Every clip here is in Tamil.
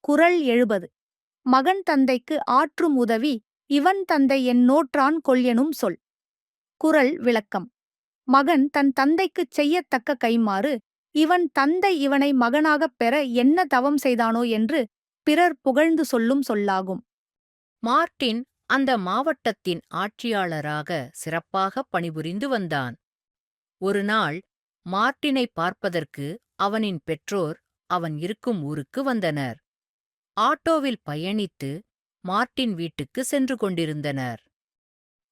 குறள் 70. மகன் தந்தைக்கு ஆற்றும் உதவி இவன் தந்தை என் நோற்றான் கொள்யெனும் சொல். குறள் விளக்கம். மகன் தன் தந்தைக்குச் செய்யத்தக்க கைம்மாறு இவன் தந்தை இவனை மகனாகப் பெற என்ன தவம் செய்தானோ என்று பிறர் புகழ்ந்து சொல்லும் சொல்லாகும். மார்ட்டின் அந்த மாவட்டத்தின் ஆட்சியாளராக சிறப்பாக பணிபுரிந்து வந்தான். ஒருநாள் மார்ட்டினை பார்ப்பதற்கு அவனின் பெற்றோர் அவன் இருக்கும் ஊருக்கு வந்தனர். ஆட்டோவில் பயணித்து மார்ட்டின் வீட்டுக்கு சென்று கொண்டிருந்தனர்.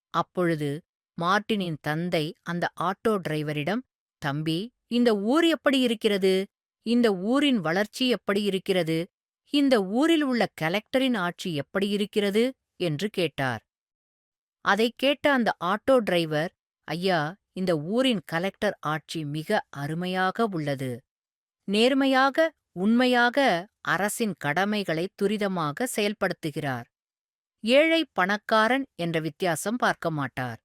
அப்பொழுது மார்ட்டினின் தந்தை அந்த ஆட்டோ டிரைவரிடம், "தம்பி, இந்த ஊர் எப்படி இருக்கிறது? இந்த ஊரின் வளர்ச்சி எப்படி இருக்கிறது? இந்த ஊரில் உள்ள கலெக்டரின் ஆட்சி எப்படி இருக்கிறது?" என்று கேட்டார். அதைக் கேட்ட அந்த ஆட்டோ டிரைவர், "ஐயா, இந்த ஊரின் கலெக்டர் ஆட்சி மிக அருமையாக உள்ளது. நேர்மையாக, உண்மையாக அரசின் கடமைகளை துரிதமாக செயல்படுத்துகிறார். ஏழை பணக்காரன் என்ற வித்தியாசம் பார்க்க மாட்டார்.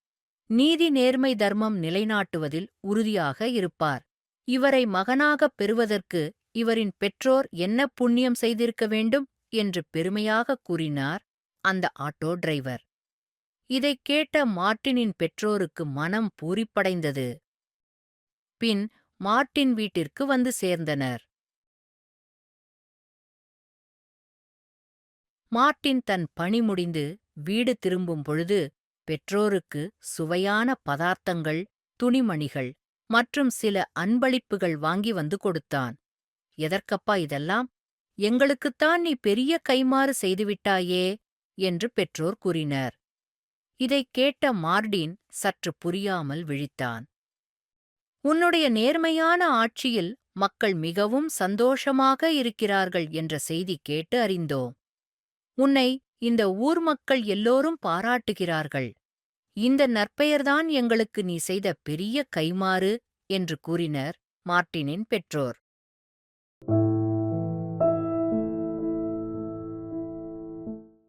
நீதி நேர்மை தர்மம் நிலைநாட்டுவதில் உறுதியாக இருப்பார். இவரை மகனாகப் பெறுவதற்கு இவரின் பெற்றோர் என்ன புண்ணியம் செய்திருக்க வேண்டும்?" என்று பெருமையாகக் கூறினார் அந்த ஆட்டோ டிரைவர். இதைக் கேட்ட மார்ட்டினின் பெற்றோருக்கு மனம் பூரிப்படைந்தது. பின் மார்ட்டின் வீட்டிற்கு வந்து சேர்ந்தனர். மார்ட்டின் தன் பணி முடிந்து வீடு திரும்பும் பொழுது பெற்றோருக்கு சுவையான பதார்த்தங்கள், துணிமணிகள் மற்றும் சில அன்பளிப்புகள் வாங்கி வந்து கொடுத்தான். "எதற்கப்பா இதெல்லாம்? எங்களுக்குத்தான் நீ பெரிய கைம்மாறு செய்துவிட்டாயே" என்று பெற்றோர் கூறினர். இதைக் கேட்ட மார்ட்டின் சற்று புரியாமல் விழித்தான். "உன்னுடைய நேர்மையான ஆட்சியில் மக்கள் மிகவும் சந்தோஷமாக இருக்கிறார்கள் என்ற செய்தி கேட்டு அறிந்தோம். உன்னை இந்த ஊர் மக்கள் எல்லோரும் பாராட்டுகிறார்கள். இந்த நற்பெயர்தான் எங்களுக்கு நீ செய்த பெரிய கைம்மாறு" என்று கூறினர் மார்ட்டினின் பெற்றோர்.